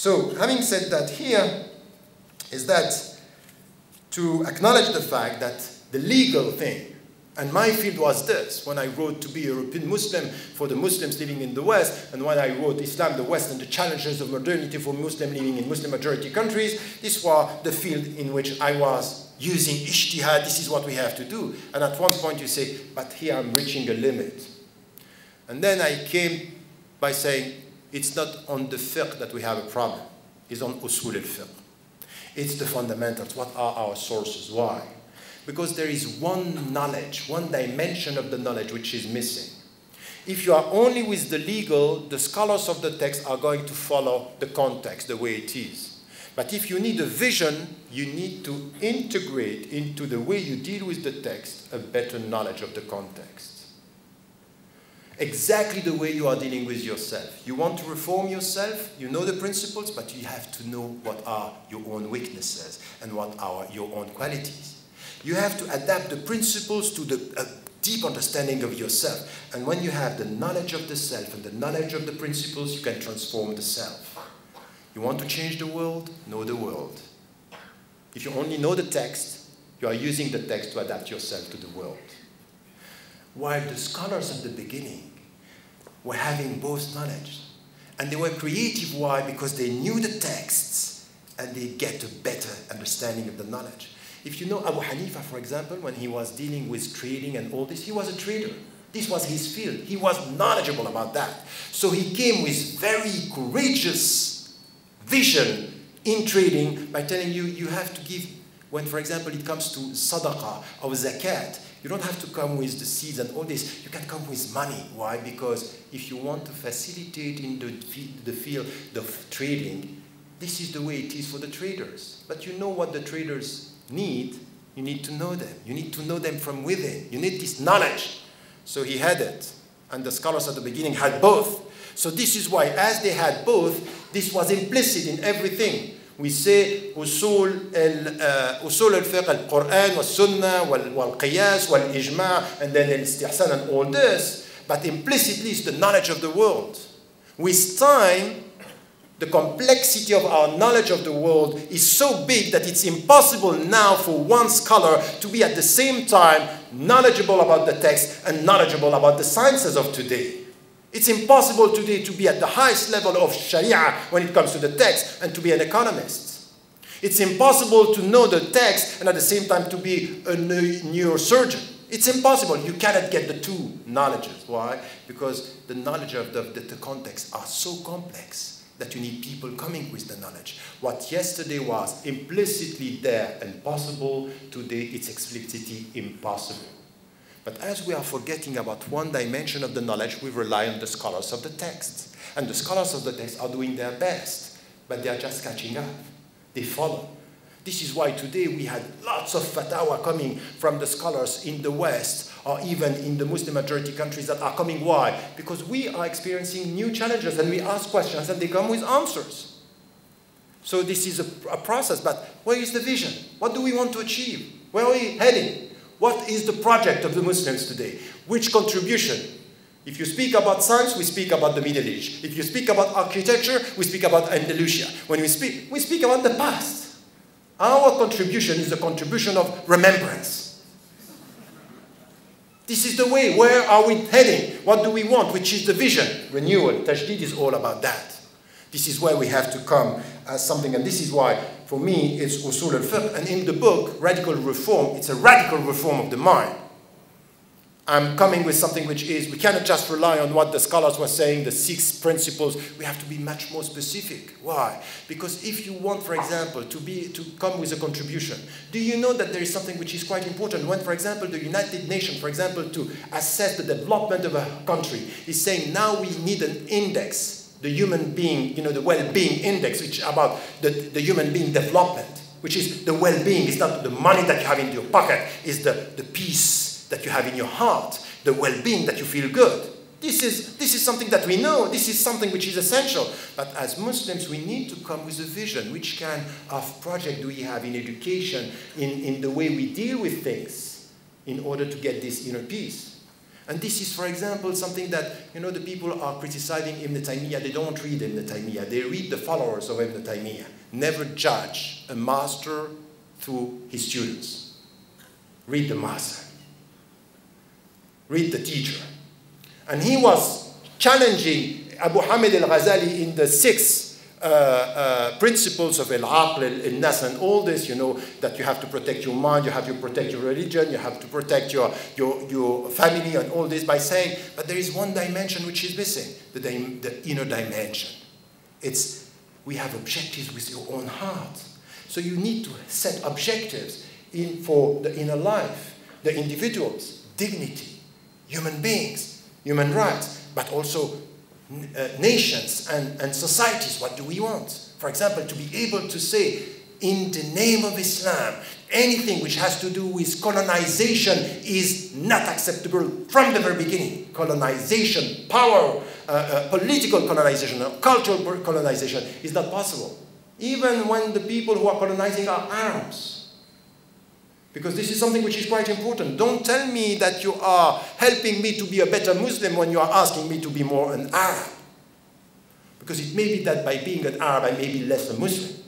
So, having said that, here is that to acknowledge the fact that the legal thing, and my field was this, when I wrote to be a European Muslim for the Muslims living in the West, and when I wrote Islam, the West, and the challenges of modernity for Muslims living in Muslim-majority countries, this was the field in which I was using ijtihad. This is what we have to do. And at one point you say, but here I'm reaching a limit. And then I came by saying, it's not on the fiqh that we have a problem. It's on usul al-fiqh. It's the fundamentals. What are our sources? Why? Because there is one knowledge, one dimension of the knowledge which is missing. If you are only with the legal, the scholars of the text are going to follow the context the way it is. But if you need a vision, you need to integrate into the way you deal with the text a better knowledge of the context. Exactly the way you are dealing with yourself. You want to reform yourself, you know the principles, but you have to know what are your own weaknesses and what are your own qualities. You have to adapt the principles to the deep understanding of yourself. And when you have the knowledge of the self and the knowledge of the principles, you can transform the self. You want to change the world? Know the world. If you only know the text, you are using the text to adapt yourself to the world. While the scholars at the beginning were having both knowledge. And they were creative. Why? Because they knew the texts and they get a better understanding of the knowledge. If you know Abu Hanifa, for example, when he was dealing with trading and all this, he was a trader. This was his field. He was knowledgeable about that. So he came with very courageous vision in trading by telling you, you have to give, when, for example, it comes to sadaqah or zakat, you don't have to come with the seeds and all this. You can come with money. Why? Because if you want to facilitate in the field of trading, this is the way it is for the traders. But you know what the traders need. You need to know them. You need to know them from within. You need this knowledge. So he had it. And the scholars at the beginning had both. So this is why, as they had both, this was implicit in everything. We say usul al-fiqh, al-Quran, wal-Sunnah, wal-Qiyas, wal-Ijma', and then al-Istihsan and all this. But implicitly it's the knowledge of the world. With time, the complexity of our knowledge of the world is so big that it's impossible now for one scholar to be at the same time knowledgeable about the text and knowledgeable about the sciences of today. It's impossible today to be at the highest level of Sharia when it comes to the text and to be an economist. It's impossible to know the text and at the same time to be a neurosurgeon. It's impossible. You cannot get the two knowledges. Why? Because the knowledge of the context are so complex that you need people coming with the knowledge. What yesterday was implicitly there and possible, today it's explicitly impossible. But as we are forgetting about one dimension of the knowledge, we rely on the scholars of the text. And the scholars of the text are doing their best, but they are just catching up. They follow. This is why today we had lots of fatwa coming from the scholars in the West, or even in the Muslim-majority countries that are coming. Why? Because we are experiencing new challenges, and we ask questions, and they come with answers. So this is a process, but where is the vision? What do we want to achieve? Where are we heading? What is the project of the Muslims today? Which contribution? If you speak about science, we speak about the Middle East. If you speak about architecture, we speak about Andalusia. When we speak about the past. Our contribution is a contribution of remembrance. This is the way. Where are we heading? What do we want? Which is the vision? Renewal. Tajdeed is all about that. This is where we have to come as something, and this is why, for me, it's usul al-fiqh. And in the book, Radical Reform, it's a radical reform of the mind. I'm coming with something which is, we cannot just rely on what the scholars were saying, the 6 principles. We have to be much more specific. Why? Because if you want, for example, to come with a contribution, do you know that there is something which is quite important? When, for example, the United Nations, for example, to assess the development of a country, is saying now we need an index. The human being, the well-being index, which is about the human being development, which is the well-being. It's not the money that you have in your pocket, it's the peace that you have in your heart, the well-being that you feel good. This is something that we know. This is something which is essential. But as Muslims, we need to come with a vision. Which kind of project do we have in education, in the way we deal with things, in order to get this inner peace? And this is, for example, something that, you know, the people are criticizing Ibn Taymiyyah. They don't read Ibn Taymiyyah. They read the followers of Ibn Taymiyyah. Never judge a master through his students. Read the master. Read the teacher. And he was challenging Abu Hamid al-Ghazali in the 6 principles of al-aql, al-nas, and all this, you know, that you have to protect your mind, you have to protect your religion, you have to protect your family and all this, by saying, but there is one dimension which is missing, the inner dimension. It's, we have objectives with your own heart. So you need to set objectives for the inner life, the individuals, dignity, human beings, human rights, but also nations and societies. What do we want? For example, to be able to say, in the name of Islam, anything which has to do with colonization is not acceptable from the very beginning. Colonization, power, political colonization, cultural colonization is not possible. Even when the people who are colonizing are Arabs. Because this is something which is quite important. Don't tell me that you are helping me to be a better Muslim when you are asking me to be more an Arab. Because it may be that by being an Arab, I may be less a Muslim.